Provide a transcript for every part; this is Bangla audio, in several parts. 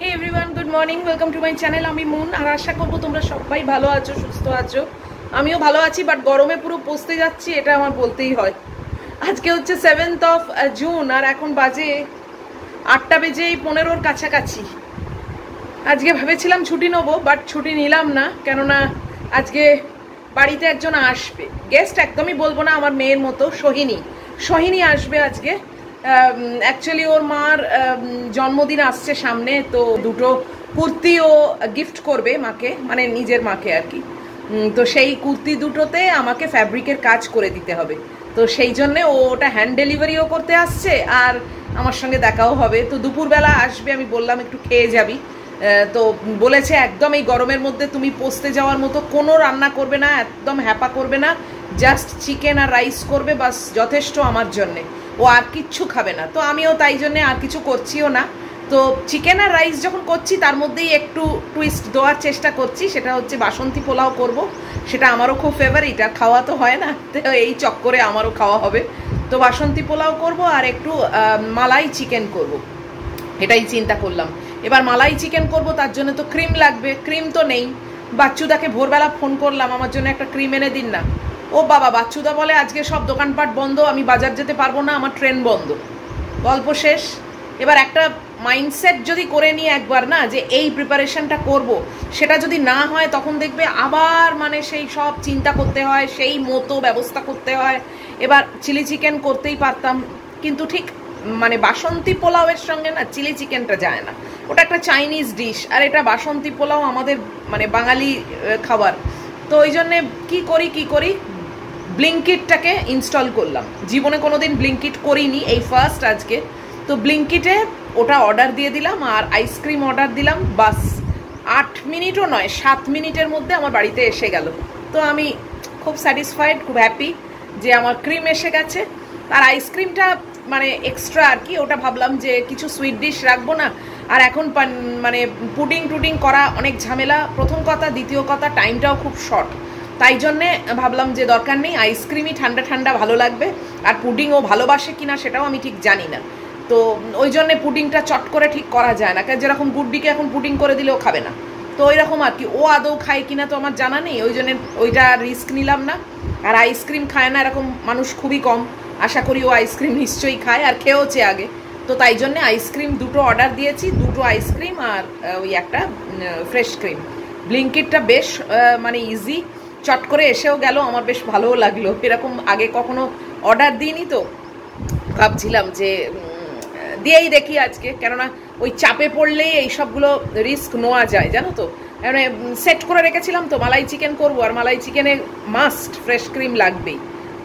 Hey everyone, good morning, welcome to my channel. আমি মুন, আর আশা করবো তোমরা সবাই ভালো আছো, সুস্থ আছো। আমিও ভালো আছি, বাট গরমে পুরো পচতে যাচ্ছি, এটা আমার বলতেই হয়। আজকে হচ্ছে 7th of জুন, আর এখন বাজে 8টা বেজে 15-র কাছাকাছি। আজকে ভেবেছিলাম ছুটি নেবো, বাট ছুটি নিলাম না, কেননা আজকে বাড়িতে একজন আসবে গেস্ট। একদমই বলবো না, আমার মেয়ের মতো, সোহিনী আসবে আজকে। অ্যাকচুয়ালি ওর মার জন্মদিন আসছে সামনে, তো দুটো কুর্তি ও গিফট করবে মাকে, মানে নিজের মাকে আর কি। তো সেই কুর্তি দুটোতে আমাকে ফ্যাব্রিকের কাজ করে দিতে হবে, তো সেই জন্যে ও ওটা হ্যান্ড ডেলিভারিও করতে আসছে, আর আমার সঙ্গে দেখাও হবে। তো দুপুরবেলা আসবে, আমি বললাম একটু খেয়ে যাবি। তো বলেছে একদম এই গরমের মধ্যে তুমি পচতে যাওয়ার মতো কোনো রান্না করবে না, একদম হ্যাপা করবে না, জাস্ট চিকেন আর রাইস করবে, বাস যথেষ্ট আমার জন্যে, ও আর কিচ্ছু খাবে না। তো আমিও তাই জন্যে আর কিছু করছিও না। তো চিকেন আর রাইস যখন করছি, তার মধ্যেই একটু টুইস্ট দেওয়ার চেষ্টা করছি, সেটা হচ্ছে বাসন্তী পোলাও করব। সেটা আমারও খুব ফেভারিট, আর খাওয়া তো হয় না, তো এই চক্করে আমারও খাওয়া হবে। তো বাসন্তী পোলাও করব আর একটু মালাই চিকেন করব, এটাই চিন্তা করলাম। এবার মালাই চিকেন করব, তার জন্য তো ক্রিম লাগবে, ক্রিম তো নেই। বাচ্চুদাকে ভোরবেলা ফোন করলাম, আমার জন্য একটা ক্রিম এনে দিন না। ও বাবা, বাচ্চুদা বলে আজকে সব দোকানপাট বন্ধ, আমি বাজার যেতে পারবো না, আমার ট্রেন বন্ধ। গল্প শেষ। এবার একটা মাইন্ডসেট যদি করে নিই একবার না, যে এই প্রিপারেশনটা করব, সেটা যদি না হয় তখন দেখবে আবার মানে সেই সব চিন্তা করতে হয়, সেই মতো ব্যবস্থা করতে হয়। এবার চিলি চিকেন করতেই পারতাম, কিন্তু ঠিক মানে বাসন্তী পোলাওয়ের সঙ্গে না চিলি চিকেনটা যায় না, ওটা একটা চাইনিজ ডিশ, আর এটা বাসন্তী পোলাও আমাদের মানে বাঙালি খাবার। তো ওই জন্যে কি করি, ব্লিঙ্কিটটাকে ইনস্টল করলাম। জীবনে কোনোদিন ব্লিঙ্কিট করিনি, এই ফার্স্ট আজকে। তো ব্লিঙ্কিটে ওটা অর্ডার দিয়ে দিলাম, আর আইসক্রিম অর্ডার দিলাম, বাস 8 মিনিটও নয়, 7 মিনিটের মধ্যে আমার বাড়িতে এসে গেল। তো আমি খুব স্যাটিসফাইড, খুব হ্যাপি যে আমার ক্রিম এসে গেছে। আর আইসক্রিমটা মানে এক্সট্রা আর কি, ওটা ভাবলাম যে কিছু সুইট ডিশ রাখবো না, আর এখন মানে পুডিং করা অনেক ঝামেলা, প্রথম কথা। দ্বিতীয় কথা, টাইমটাও খুব শর্ট, তাই জন্যে ভাবলাম যে দরকার নেই, আইসক্রিমই ঠান্ডা ঠান্ডা ভালো লাগবে। আর পুডিংও ভালোবাসে কিনা সেটাও আমি ঠিক জানি না, তো ওই জন্যে পুডিংটা চট করে ঠিক করা যায় না, কারণ যেরকম গুড্ডিকে এখন পুডিং করে দিলেও খাবে না, তো ওই রকম আর কি। ও আদৌ খায় কিনা তো আমার জানা নেই, ওই জন্য ওইটা রিস্ক নিলাম না। আর আইসক্রিম খায় না এরকম মানুষ খুবই কম, আশা করি ও আইসক্রিম নিশ্চয়ই খায়, আর খেয়েওছে আগে। তো তাই জন্যে আইসক্রিম দুটো অর্ডার দিয়েছি, দুটো আইসক্রিম আর ওই একটা ফ্রেশ ক্রিম। ব্লিঙ্কিটটা বেশ মানে ইজি, চট করে এসেও গেল, আমার বেশ ভালোও লাগলো। এরকম আগে কখনো অর্ডার দিইনি, তো ভাবছিলাম যে দিয়েই দেখি আজকে, কেননা ওই চাপে পড়লেই এইসবগুলো রিস্ক নেওয়া যায়, জানো তো। মানে সেট করে রেখেছিলাম তো মালাই চিকেন করবো, আর মালাই চিকেনে মাস্ট ফ্রেশ ক্রিম লাগবেই।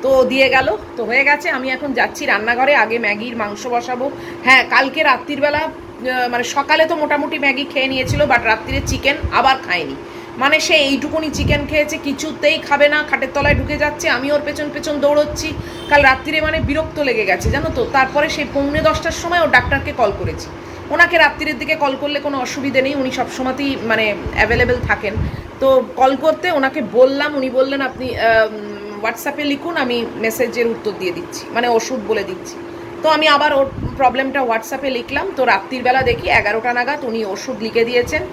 তো দিয়ে গেল, তো হয়ে গেছে। আমি এখন যাচ্ছি রান্নাঘরে, আগে ম্যাগির মাংস বসাবো। হ্যাঁ, কালকে রাত্রিবেলা মানে সকালে তো মোটামুটি ম্যাগি খেয়ে নিয়েছিল, বাট রাত্রিরে চিকেন আবার খায়নি। মানে সে এইটুকুনি চিকেন খেয়েছে, কিছুতেই খাবে না, খাটের তলায় ঢুকে যাচ্ছে, আমি ওর পেছন দৌড়চ্ছি। কাল রাত্রিরে মানে বিরক্ত লেগে গেছে, জানো তো। তারপরে সেই 9:45-টার সময় ও ডাক্তারকে কল করেছি। ওনাকে রাত্রিরের দিকে কল করলে কোনো অসুবিধে নেই, উনি সবসময়তেই মানে অ্যাভেলেবেল থাকেন। তো কল করতে ওনাকে বললাম, উনি বললেন আপনি হোয়াটসঅ্যাপে লিখুন, আমি মেসেজের উত্তর দিয়ে দিচ্ছি, মানে ওষুধ বলে দিচ্ছি। তো আমি আবার ওর প্রবলেমটা হোয়াটসঅ্যাপে লিখলাম। তো রাত্রিবেলা দেখি 11টা নাগাদ উনি ওষুধ লিখে দিয়েছেন।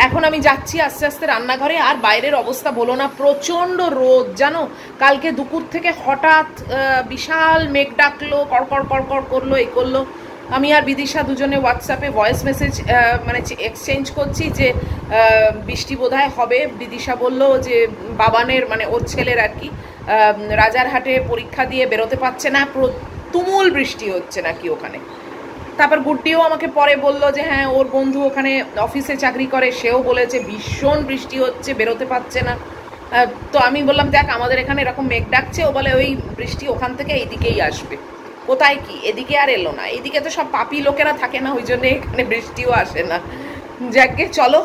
এখন আমি যাচ্ছি আস্তে আস্তে রান্নাঘরে। আর বাইরের অবস্থা বলো না, প্রচণ্ড রোদ, জানো। কালকে দুপুর থেকে হঠাৎ বিশাল মেঘ ডাকলো, কড়কড় করলো, এই করলো। আমি আর বিদিশা দুজনে হোয়াটসঅ্যাপে ভয়েস মেসেজ মানে এক্সচেঞ্জ করছি যে বৃষ্টি বোধহয় হবে। বিদিশা বলল যে বাবানের মানে ওর ছেলের আর কি রাজারহাটে পরীক্ষা দিয়ে বেরোতে পারছে না, তুমুল বৃষ্টি হচ্ছে নাকি ওখানে। তারপর গুড্ডিও আমাকে পরে বললো যে হ্যাঁ, ওর বন্ধু ওখানে অফিসে চাকরি করে, সেও বলেছে ভীষণ বৃষ্টি হচ্ছে, বেরোতে পারছে না। তো আমি বললাম দেখ, আমাদের এখানে এরকম মেঘ ডাকছে। ও বলে ওই বৃষ্টি ওখান থেকে এইদিকেই আসবে। কোথায় কি, এদিকে আর এলো না, এইদিকে তো সব পাপি লোকেরা থাকে না, ওই জন্য এখানে বৃষ্টিও আসে না। যাকে চলো,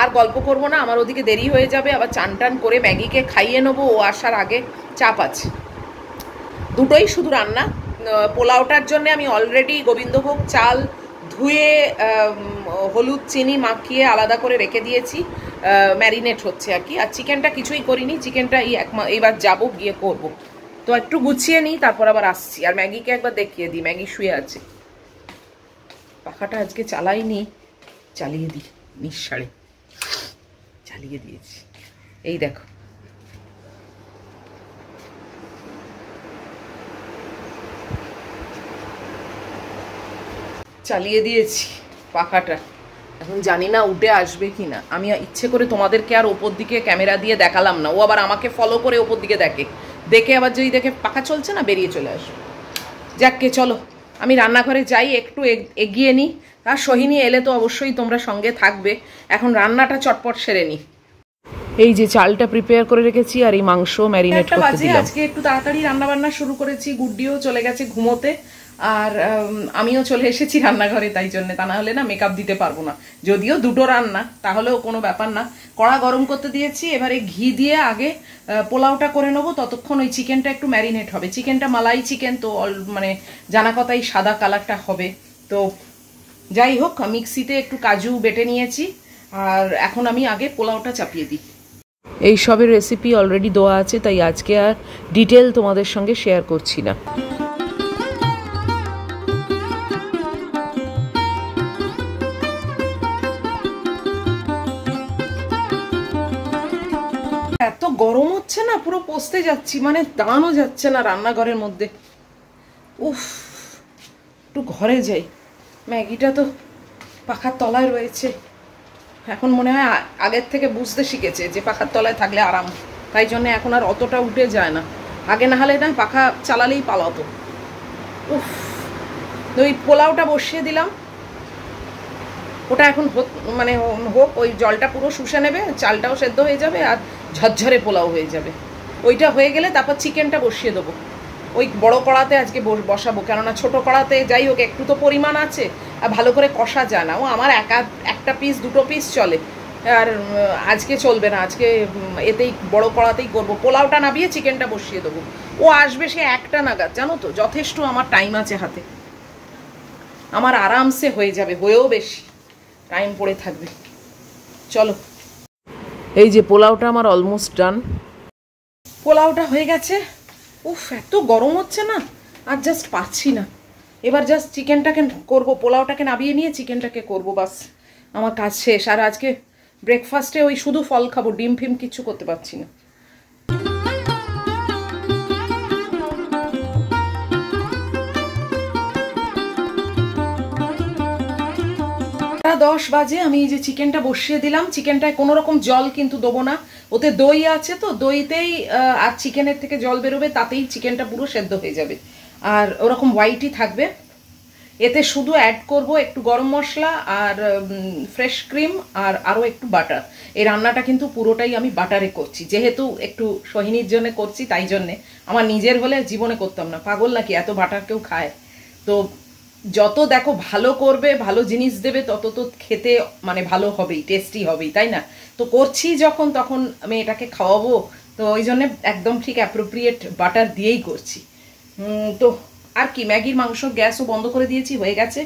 আর গল্প করবো না, আমার ওদিকে দেরি হয়ে যাবে। আবার চান টান করে ম্যাগিকে খাইয়ে নেবো, ও আসার আগে চাপ আছে। দুটোই শুধু রান্না। পোলাওটার জন্য আমি অলরেডি গোবিন্দভোগ চাল ধুয়ে হলুদ চিনি মাখিয়ে আলাদা করে রেখে দিয়েছি, ম্যারিনেট হচ্ছে আর কি। আর চিকেনটা কিছুই করিনি, চিকেনটা এইবার যাবো গিয়ে করব। তো একটু গুছিয়ে নিই, তারপর আবার আসছি। আর ম্যাগিকে একবার দেখিয়ে দিই, ম্যাগি শুয়ে আছে। পাখাটা আজকে চালাইনি, চালিয়ে দিই নিঃসাড়ে, চালিয়ে দিয়েছি। এই দেখো চালিয়ে দিয়েছি পাখাটা। এখন জানি না উঠে আসবে কি না। আমি ইচ্ছে করে তোমাদেরকে আর ওপর দিকে ক্যামেরা দিয়ে দেখালাম না, ও আবার আমাকে ফলো করে ওপর দিকে দেখে আবার যদি দেখে পাখা চলছে না বেরিয়ে চলে আসবে। যাককে চলো আমি রান্নাঘরে যাই, একটু এগিয়ে নিই। আর সোহিনী এলে তো অবশ্যই তোমরা সঙ্গে থাকবে। এখন রান্নাটা চটপট সেরে নিই। এই যে চালটা প্রিপেয়ার করে রেখেছি আর এই মাংস ম্যারিনেট করতে দিলাম। আজকে একটু তাড়াতাড়ি রান্না বান্না শুরু করেছি। গুড্ডিও চলে গেছে ঘুমোতে, আর আমিও চলে এসেছি রান্নাঘরে, তাই জন্যে। তা না হলে না মেকআপ দিতে পারবো না। যদিও দুটো রান্না, তাহলেও কোনো ব্যাপার না। কড়া গরম করতে দিয়েছি, এবারে ঘি দিয়ে আগে পোলাওটা করে নেবো। ততক্ষণ ওই চিকেনটা একটু ম্যারিনেট হবে। চিকেনটা মালাই চিকেন তো, মানে জানা কথাই সাদা কালারটা হবে। তো যাই হোক, মিক্সিতে একটু কাজু বেটে নিয়েছি, আর এখন আমি আগে পোলাওটা চাপিয়ে দিই। এই সবের রেসিপি অলরেডি দেওয়া আছে, তাই আজকে আর ডিটেল তোমাদের সঙ্গে শেয়ার করছি না। এত গরম হচ্ছে না, পুরো পচতে যাচ্ছি, মানে দাঁড়ানো যাচ্ছে না রান্নাঘরের মধ্যে। উফ, একটু ঘরে যাই। ম্যাগিটা তো পাখার তলায় রয়েছে। এখন মনে হয় আগের থেকে বুঝতে শিখেছে যে পাখার তলায় থাকলে আরাম, তাই জন্য এখন আর অতটা উঠে যায় না। আগে না হলে না পাখা চালালেই পালাতো। উফ, ওই পোলাওটা বসিয়ে দিলাম, ওটা এখন মানে হোক, ওই জলটা পুরো শুষে নেবে, চালটাও সেদ্ধ হয়ে যাবে আর ঝরঝরে পোলাও হয়ে যাবে। ওইটা হয়ে গেলে তারপর চিকেনটা বসিয়ে দেবো। ওই বড় কড়াতে আজকে বসাবো, কেননা ছোট কড়াতে যাই হোক একটু তো পরিমাণ আছে, আর ভালো করে কষা যায় না। ও আমার একটা পিস দুটো পিস চলে, আর আজকে চলবে না। আজকে এতেই বড় কড়াতেই করবো। পোলাওটা নামিয়ে চিকেনটা বসিয়ে দেবো। ও আসবে সে 1টা নাগাদ, জানো তো। যথেষ্ট আমার টাইম আছে হাতে, আমার আরামসে হয়ে যাবে, হয়েও বেশি টাইম পড়ে থাকবে। চলো, এই যে পোলাওটা আমার অলমোস্ট ডান। পোলাওটা হয়ে গেছে। উফ, এত গরম হচ্ছে না, আর জাস্ট পাচ্ছি না। এবার জাস্ট চিকেনটাকে করবো, পোলাওটাকে নামিয়ে নিয়ে চিকেনটাকে করবো, বাস আমার কাজ শেষ। আর আজকে ব্রেকফাস্টে ওই শুধু ফল খাবো, ডিম ফিম কিচ্ছু করতে পারছি না। 10 বাজে। আমি এই যে চিকেনটা বসিয়ে দিলাম। চিকেনটায় কোনো রকম জল কিন্তু দেবো না, ওতে দই আছে তো, দইতেই আর চিকেনের থেকে জল বেরোবে, তাতেই চিকেনটা পুরো সেদ্ধ হয়ে যাবে, আর ওরকম হোয়াইটই থাকবে। এতে শুধু অ্যাড করব একটু গরম মশলা আর ফ্রেশ ক্রিম আর আরও একটু বাটার। এই রান্নাটা কিন্তু পুরোটাই আমি বাটারে করছি, যেহেতু একটু সোহিনীর জন্য করছি, তাই জন্যে। আমার নিজের হলে জীবনে করতাম না, পাগল নাকি এত বাটার কেউ খায়? তো যত দেখো ভালো করবে, ভালো জিনিস দেবে, তত তো খেতে মানে ভালো হবেই, টেস্টি হবেই, তাই না? তো করছি যখন, তখন আমি এটাকে খাওয়াবো, তো ওই জন্যে একদম ঠিক অ্যাপ্রোপ্রিয়েট বাটার দিয়েই করছি। তো আর কি, ম্যাগির মাংস গ্যাসও বন্ধ করে দিয়েছি, হয়ে গেছে।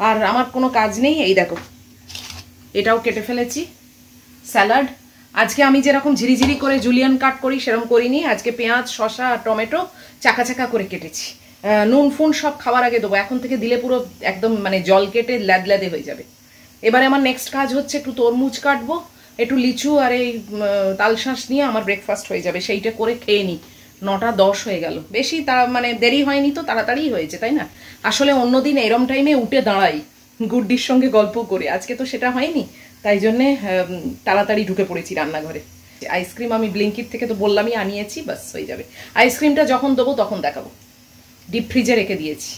আর আমার কোনো কাজ নেই। এই দেখো, এটাও কেটে ফেলেছি। স্যালাড আজকে আমি যেরকম ঝিরিঝিরি করে জুলিয়ান কাট করি সেরকম করিনি। আজকে পেঁয়াজ, শসা আর টমেটো চাকা চাকা করে কেটেছি। নুন ফুন সব খাওয়ার আগে দেবো, এখন থেকে দিলে পুরো একদম মানে জল কেটে ল্যাদে হয়ে যাবে। এবারে আমার নেক্সট কাজ হচ্ছে একটু তরমুজ কাটবো, একটু লিচু আর এই তালশাঁস নিয়ে আমার ব্রেকফাস্ট হয়ে যাবে। সেইটা করে খেয়ে নিই। 9টা 10 হয়ে গেল, বেশি মানে দেরি হয়নি তো, তাড়াতাড়ি হয়েছে, তাই না? আসলে অন্যদিন এরম টাইমে উঠে দাঁড়াই গুড্ডির সঙ্গে গল্প করে, আজকে তো সেটা হয়নি, তাই জন্যে তাড়াতাড়ি ঢুকে পড়েছি রান্নাঘরে। আইসক্রিম আমি ব্লিঙ্কিট থেকে তো বললামই আনিয়েছি, বাস হয়ে যাবে। আইসক্রিমটা যখন দেবো তখন দেখাবো। ডিপ ফ্রিজে রেখে দিয়েছি।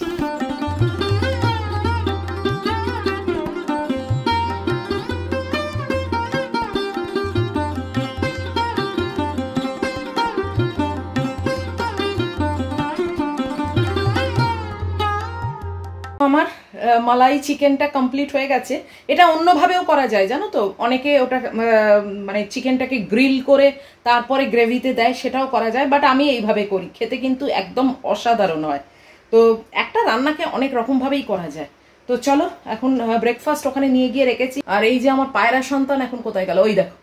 আমার মালাই চিকেনটা কমপ্লিট হয়ে গেছে। এটা অন্যভাবেও করা যায়, জানো তো। অনেকে ওটা মানে চিকেনটাকে গ্রিল করে তারপরে গ্রেভিতে দেয়, সেটাও করা যায়, বাট আমি এইভাবে করি। খেতে কিন্তু একদম অসাধারণ হয়। তো একটা রান্নাকে অনেক রকমভাবেই করা যায়। তো চলো, এখন ব্রেকফাস্ট ওখানে নিয়ে গিয়ে রেখেছি। আর এই যে আমার পায়রা সন্তান এখন কোথায় গেল, ওই দেখো,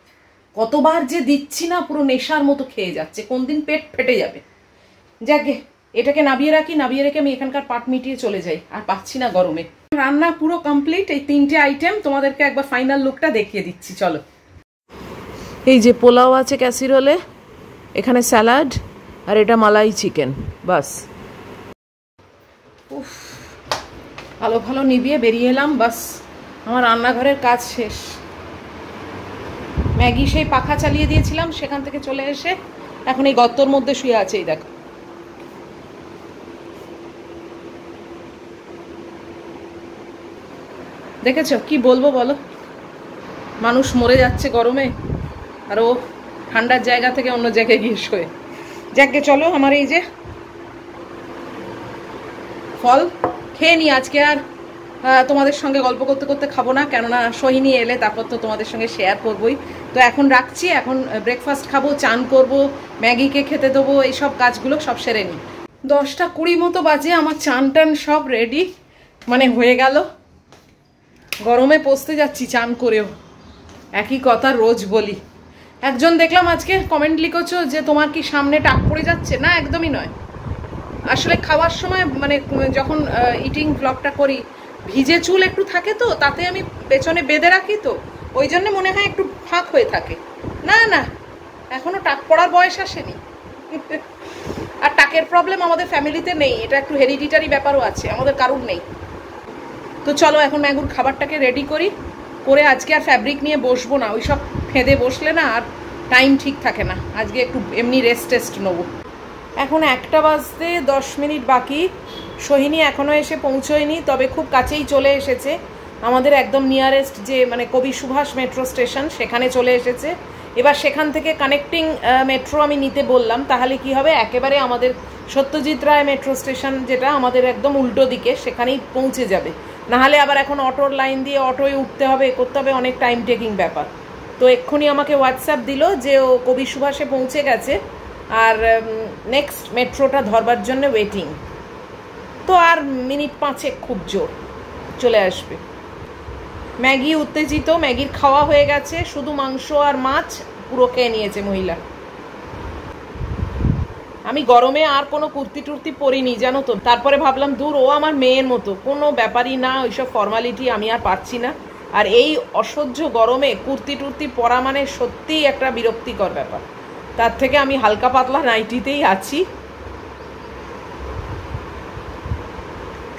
কতবার যে দিচ্ছি না, পুরো নেশার মতো খেয়ে যাচ্ছে, কোন দিন পেট ফেটে যাবে। যাকে এটাকে নাবিয়ে রাখি, নাবিয়ে রেখে আমি এখানকার পাট মিটিয়ে চলে যাই, আর পাচ্ছি না গরমে। রান্না পুরো কমপ্লিট। এই 3টে আইটেম তোমাদেরকে একবার ফাইনাল লুকটা দেখিয়ে দিচ্ছি, চলো। এই যে পোলাও আছে ক্যাসিরোলে, এখানে স্যালাড, আর এটা মালাই চিকেন, বাস। উফ, আলো ভালো নিভিয়ে বেরিয়ে এলাম, বাস আমার রান্নাঘরের কাজ শেষ। ম্যাগি সেই পাখা চালিয়ে দিয়েছিলাম, সেখান থেকে চলে এসে এখন এই গর্তর মধ্যে শুয়ে আছে। এই দেখো, দেখেছো? কি বলবো বলো, মানুষ মরে যাচ্ছে গরমে, আর ও ঠান্ডার জায়গা থেকে অন্য জায়গায় গিয়ে শোয়ে। যাকে চলো, আমার এই যে ফল খেয়ে নি আজকে। আর তোমাদের সঙ্গে গল্প করতে করতে খাবো না, কেননা সোহিনী এলে তারপর তো তোমাদের সঙ্গে শেয়ার করবোই। তো এখন রাখছি, এখন ব্রেকফাস্ট খাবো, চান করব, ম্যাগিকে খেতে দেবো, এইসব কাজগুলো সব সেরে নিই। 10টা 20 মতো বাজে, আমার চান টান সব রেডি, মানে হয়ে গেল। গরমে পচতে যাচ্ছি চান করেও, একই কথা রোজ বলি। একজন দেখলাম আজকে কমেন্ট লিখেছো যে তোমার কি সামনে টাক পড়ে যাচ্ছে। না, একদমই নয়। আসলে খাওয়ার সময় মানে যখন ইটিং ব্লগটা করি, ভিজে চুল একটু থাকে, তো তাতে আমি পেছনে বেঁধে রাখি, তো ওই জন্য মনে হয় একটু ফাঁক হয়ে থাকে। না না, এখনো টাক পড়ার বয়স আসেনি। আর টাকের প্রবলেম আমাদের ফ্যামিলিতে নেই, এটা একটু হেরিডিটারি ব্যাপারও আছে, আমাদের কারুর নেই। তো চলো এখন ম্যাগুর খাবারটাকে রেডি করি, করে আজকে আর ফ্যাব্রিক নিয়ে বসবো না, ওই সব ফেঁদে বসলে না আর টাইম ঠিক থাকে না। আজকে একটু এমনি রেস্ট নেবো। এখন 1টা বাজতে 10 মিনিট বাকি। সোহিনী এখনও এসে পৌঁছয়নি, তবে খুব কাছেই চলে এসেছে। আমাদের একদম নিয়ারেস্ট যে মানে কবি সুভাষ মেট্রো স্টেশন, সেখানে চলে এসেছে। এবার সেখান থেকে কানেক্টিং মেট্রো আমি নিতে বললাম, তাহলে কি হবে, একেবারে আমাদের সত্যজিৎ রায় মেট্রো স্টেশন, যেটা আমাদের একদম উল্টো দিকে, সেখানেই পৌঁছে যাবে। নাহলে আবার এখন অটোর লাইন দিয়ে অটোয় উঠতে হবে, করতে হবে, অনেক টাইম টেকিং ব্যাপার। তো এক্ষুনি আমাকে হোয়াটসঅ্যাপ দিল যে ও কবি সুভাষে পৌঁছে গেছে, আর নেক্সট মেট্রোটা ধরবার জন্য ওয়েটিং। তো আর মিনিট 5 খুব জোর চলে আসবে। ম্যাগি উত্তেজিত, ম্যাগির খাওয়া হয়ে গেছে, শুধু মাংস আর মাছ পুরো খেয়ে নিয়েছে মহিলা। আমি গরমে আর কোনো কুর্তি টুর্তি পরিনি জানো তো। তারপরে ভাবলাম দূর, ও আমার মেয়ের মতো, কোনো ব্যাপারই না, ওইসব ফর্মালিটি আমি আর পারছি না। আর এই অসহ্য গরমে কুর্তি টুর্তি পরা মানে সত্যিই একটা বিরক্তিকর ব্যাপার। তার থেকে আমি হালকা পাতলা নাইটিতেই আছি।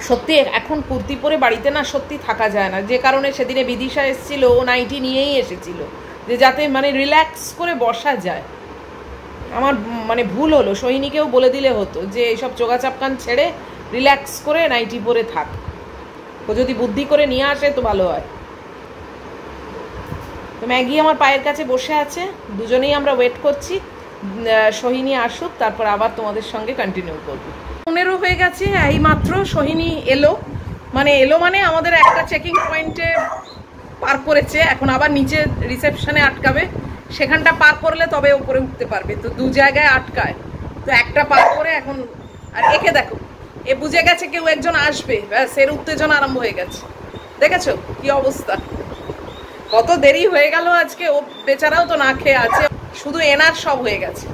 সত্যি এখন কুর্তি পরে বাড়িতে না সত্যি থাকা যায় না, যে কারণে সেদিনে বিদিশা এসেছিল, ও নাইটি নিয়েই এসেছিল, যে যাতে মানে রিল্যাক্স করে বসা যায়। আমার মানে ভুল হলো, সোহিনীকেও বলে দিলে হতো যে এইসব চোগা চাপকান ছেড়ে রিল্যাক্স করে নাইটি পরে থাক। ও যদি বুদ্ধি করে নিয়ে আসে তো ভালো হয়। তো ম্যাগি আমার পায়ের কাছে বসে আছে, দুজনেই আমরা ওয়েট করছি সোহিনী আসুক, তারপর আবার তোমাদের সঙ্গে কন্টিনিউ করব। 15 হয়ে গেছে, এই মাত্র সোহিনী এলো। মানে আমাদের একটা চেকিং পয়েন্টে পার করেছে, এখন আবার নিচে রিসেপশনে আটকাবে, সেখানটা পার করলে তবে উপরে উঠতে পারবে। তো 2 জায়গায় আটকায়, তো একটা পার করে এখন। আর একে দেখো, এ বুঝে গেছে কেউ একজন আসবে, ব্যাস এর উত্তেজনা আরম্ভ হয়ে গেছে। দেখেছো কি অবস্থা, কত দেরি হয়ে গেল আজকে। ও বেচারাও তো না খেয়ে আছে, শুধু এনার সব হয়ে গেছে।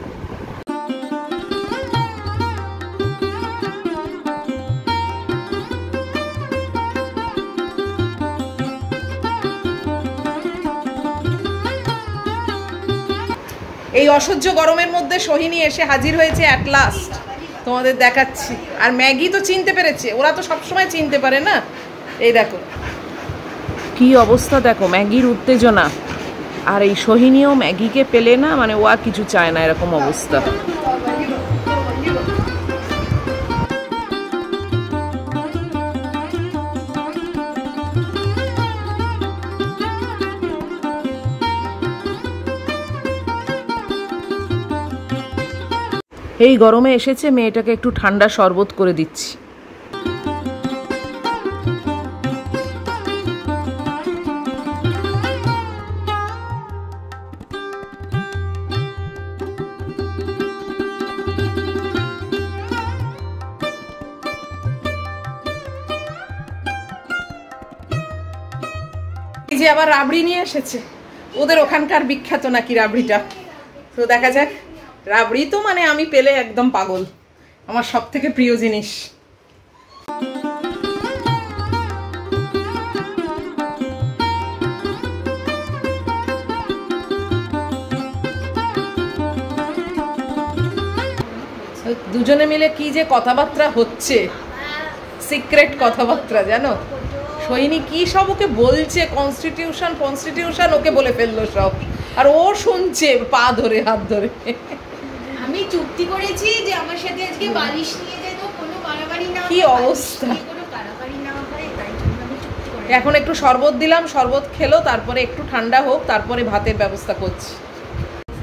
এই অসহ্য গরমের মধ্যে সোহিনী এসে হাজির হয়েছে অ্যাট লাস্ট, তোমাদের দেখাচ্ছি। আর ম্যাগি তো চিনতে পেরেছে, ওরা তো সবসময় চিনতে পারে না। এই দেখো কি অবস্থা, দেখো ম্যাগির উত্তেজনা। আর এই সোহিনীও ম্যাগিকে পেলে না, মানে ও আর কিছু চায় না, এরকম অবস্থা। এই গরমে এসেছে, মেয়েটাকে একটু ঠান্ডা শরবত করে দিচ্ছি। এই যে আবার রাবড়ি নিয়ে এসেছে, ওদের ওখানকার বিখ্যাত নাকি রাবড়িটা। তো দেখা যাক। রাবড়ি তো মানে আমি পেলে একদম পাগল, আমার সব থেকে প্রিয় জিনিস। দুজনে মিলে কি যে কথাবার্তা হচ্ছে, সিক্রেট কথাবার্তা জানো। সোহিনী কি সব ওকে বলছে, কনস্টিটিউশন ওকে বলে ফেললো সব, আর ও শুনছে পা ধরে হাত ধরে। আমি চুক্তি করেছি যে আমার সাথে আজকে বালিশ নিয়ে যেত, কোনো মারামারি না, কি অবস্থা, কোনো কারাকারি না হয়, তাই জন্য আমি চুক্তি করেছি। এখন একটু শরবত দিলাম, শরবত খেলো, তারপরে একটু ঠান্ডা হোক, তারপরে ভাতের ব্যবস্থা করছি।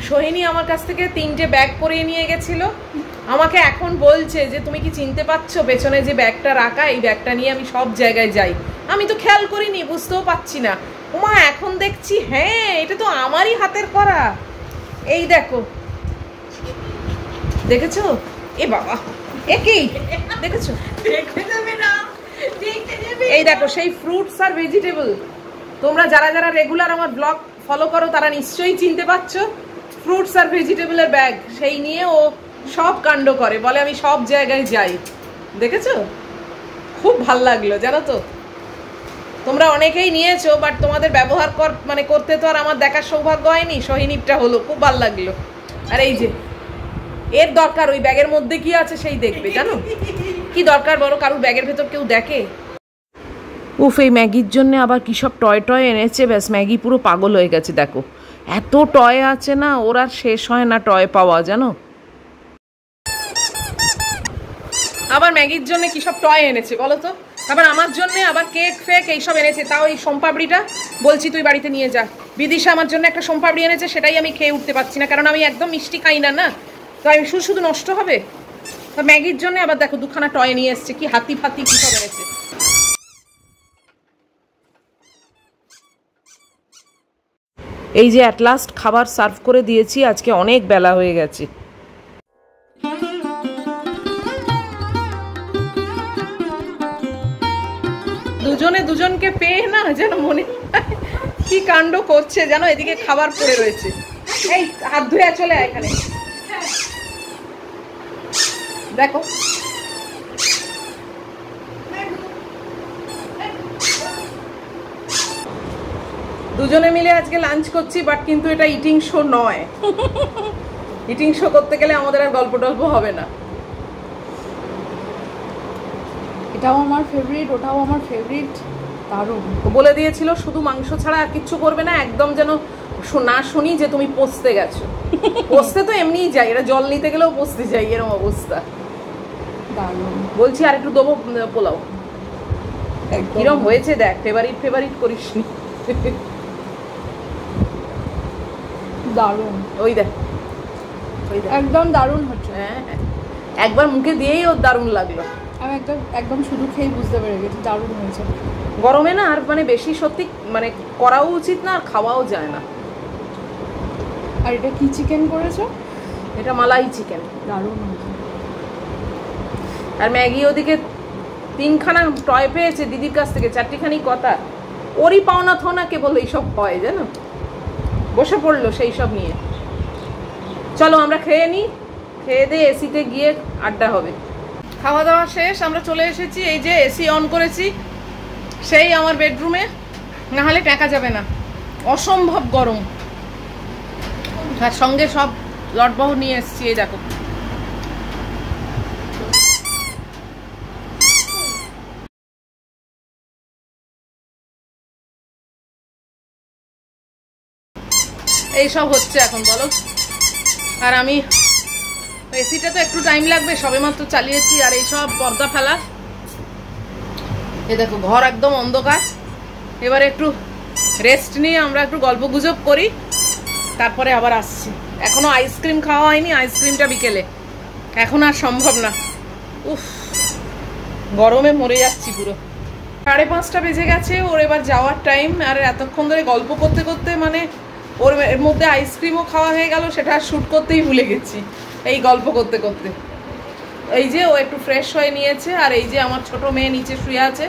সোহিনী আমার কাছ থেকে 3টে ব্যাগ করিয়ে নিয়ে গেছিল, আমাকে এখন বলছে যে তুমি কি চিনতে পারছো পেছনে যে ব্যাগটা রাখা, এই ব্যাগটা নিয়ে আমি সব জায়গায় যাই। আমি তো খেয়াল করিনি, বুঝতেও পারছি না। ওমা এখন দেখছি হ্যাঁ এটা তো আমারই হাতের করা। এই দেখো, দেখেছো? এ বাবা, একেই দেখেছো? এই দেখো সেই ফ্রুটস আর ভেজিটেবল। তোমরা যারা যারা রেগুলার আমার ব্লগ ফলো করো তারা নিশ্চয়ই চিনতে পারছো, ফ্রুটস আর ভেজিটেবলের ব্যাগ। সেই নিয়ে ও সব কাণ্ড করে, বলে আমি সব জায়গায় যাই। দেখেছো? খুব ভাল লাগলো জানো তো। তোমরা অনেকেই নিয়েছো, বাট তোমাদের ব্যবহার করতে তো আর আমার দেখার সৌভাগ্য হয়নি। সোহিনীরটা হলো, খুব ভাল লাগলো। আর এই যে এর দরকার ওই ব্যাগের মধ্যে কি আছে সেই দেখবে, জানো কি দরকার বলো? কারোর ব্যাগের ভেতর কেউ দেখে? উফ, এই ম্যাগির জন্য আবার কি সব টয় এনেছে, ব্যাস ম্যাগি পুরো পাগল হয়ে গেছে। দেখো এত টয় আছে না, ওর আর শেষ হয় না টয় পাওয়া, জানো। আবার ম্যাগির জন্য কি সব টয় এনেছে বলো তো। আবার আমার জন্য আবার কেক ফেক এইসব এনেছে, তাও এই সোমপাপড়িটা বলছি তুই বাড়িতে নিয়ে যা। বিদিশা আমার জন্য একটা সোমপাপড়ি এনেছে, সেটাই আমি খেয়ে উঠতে পারছি না, কারণ আমি একদম মিষ্টি খাই না, না তো আমি শুধু শুধু নষ্ট হবে। ম্যাগির জন্য আবার দেখো 2খানা টয় নিয়ে এসছে, কি হাতি ফাতি কি সব এনেছে। এই যে অ্যাট লাস্ট খাবার সার্ভ করে দিয়েছি, আজকে অনেক বেলা হয়ে গেছে। দুজনে দুজনকে পেয়ে না যেন মনে কি কাণ্ড করছে জানো। এদিকে খাবার পড়ে রয়েছে, এই হাত ধুয়ে চলে এখানে দেখো। দুজনে মিলে আজকে লাঞ্চ করছি, বাট কিন্তু এটা ইটিং শো নয়। ইটিং শো করতে গেলে আমাদের আর গল্প টল্প হবে না। এটাও আমার ফেভারিট, ওটাও আমার ফেভারিট, দারুণ। বলে দিয়েছিল শুধু মাংস ছাড়া আর কিচ্ছু করবে না, একদম যেন না শুনি যে তুমি পোস্তে গেছো। পোস্তে তো এমনিই যাই, এরা জল নিতে গেলেও পোস্তে যাই, এরকম অবস্থা। দারুণ বলছি আর একটু দেবো পোলাও। কিরম হয়েছে দেখ, ফেভারিট করিস নি। দারুণ, ওই দেখ একদম দারুণ হচ্ছে। হ্যাঁ, একবার মুখে দিয়েই ওর দারুণ লাগলো। আমি একদম শুধু খেয়ে বুঝতে পেরে গেছি দারুণ হয়েছে। গরমে না আর বেশি সত্যি করাও উচিত না, আর খাওয়াও যায় না। আর এটা কি চিকেন করেছো? এটা মালাই চিকেন, দারুণ হয়েছে। আর ম্যাগি ওদিকে 3খানা টয় পেয়েছে দিদির কাছ থেকে, 4টিখানি কথা। ওরই পাওনা থোনা কেবল এইসব হয় জানো। বসে পড়লো সেই সব নিয়ে। চলো আমরা খেয়ে নিই, খেয়ে দিয়ে এসিতে গিয়ে আড্ডা হবে। খাওয়া দাওয়া শেষ, আমরা চলে এসেছি। এই যে এসি অন করেছি সেই আমার বেডরুমে, নাহলে টাকা যাবে না, অসম্ভব গরম। আর সঙ্গে সব লটবহ নিয়ে এসেছি, এই দেখো। এইসব হচ্ছে এখন বলো। আর আমি এসিটা তো একটু টাইম লাগবে, সবে মাত্র চালিয়েছি। আর এইসব পর্দা ফেলা, এই দেখো ঘর একদম অন্ধকার। এবারে একটু রেস্ট নিয়ে আমরা একটু গল্প গুজব করি, তারপরে আবার আসছি। এখনো আইসক্রিম খাওয়া হয়নি, আইসক্রিমটা বিকেলে, এখন আর সম্ভব না। উফ, গরমে মরে যাচ্ছি পুরো। 5:30 বেজে গেছে, ওর এবার যাওয়ার টাইম। আর এতক্ষণ ধরে গল্প করতে করতে ওর এর মধ্যে আইসক্রিমও খাওয়া হয়ে গেল, সেটা শ্যুট করতেই ভুলে গেছি এই গল্প করতে করতে। এই যে ও একটু ফ্রেশ হয়ে নিয়েছে, আর এই যে আমার ছোট মেয়ে নিচে শুয়ে আছে।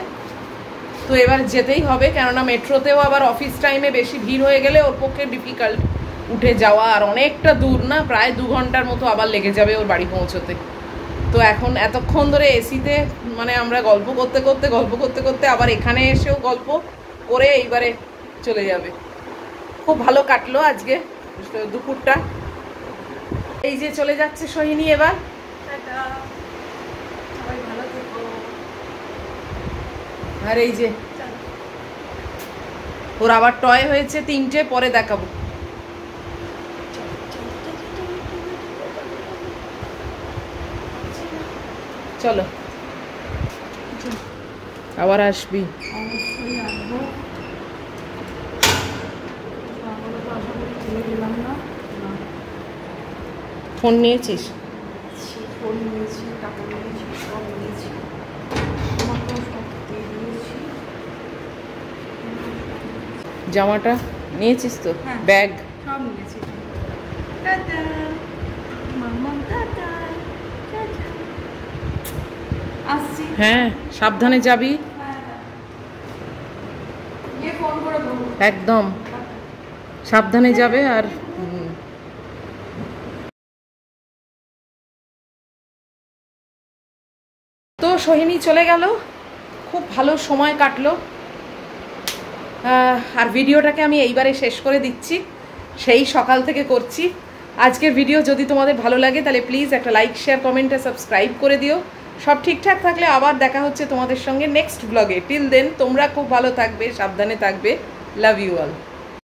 তো এবার যেতেই হবে, কেননা মেট্রোতেও আবার অফিস টাইমে বেশি ভিড় হয়ে গেলে ওর পক্ষে ডিফিকাল্ট উঠে যাওয়া, আর অনেকটা দূর না, প্রায় 2 ঘন্টার মতো আবার লেগে যাবে ওর বাড়ি পৌঁছতে। তো এখন এতক্ষণ ধরে এসিতে আমরা গল্প করতে করতে আবার এখানে এসেও গল্প করে এইবারে চলে যাবে। খুব ভালো কাটলো আজকে দুপুরটা। এই যে চলে যাচ্ছে সোহিনী এবার, টাটা, সবাই ভালো থেকো। আর এই যে ওর আবার টয় হয়েছে 3টে, পরে দেখাবো। চলো আবার আসবি। অবশ্যই আসবো। ফোন নিয়েছিস? ফোন নিয়েছি, কাপড় নিয়েছি, সব নিয়েছি, তোমাকেও সব দিয়ে দিয়েছি। জামাটা নিয়েছিস তো? হ্যাঁ। ব্যাগ সব নিয়েছি। টাটা মাম্মা, টাটা টাটা, আসছি। হ্যাঁ, সাবধানে যাবি গিয়ে ফোন করে দেবো। একদম, সাবধানে যাবে। আর তো সোহিনী চলে গেল, খুব ভালো সময় কাটলো। আর ভিডিওটাকে আমি এইবারে শেষ করে দিচ্ছি, সেই সকাল থেকে করছি। আজকের ভিডিও যদি তোমাদের ভালো লাগে তাহলে প্লিজ একটা লাইক, শেয়ার, কমেন্ট আর সাবস্ক্রাইব করে দিও। সব ঠিকঠাক থাকলে আবার দেখা হচ্ছে তোমাদের সঙ্গে নেক্সট ব্লগে। টিল দেন তোমরা খুব ভালো থাকবে, সাবধানে থাকবে। Love you all.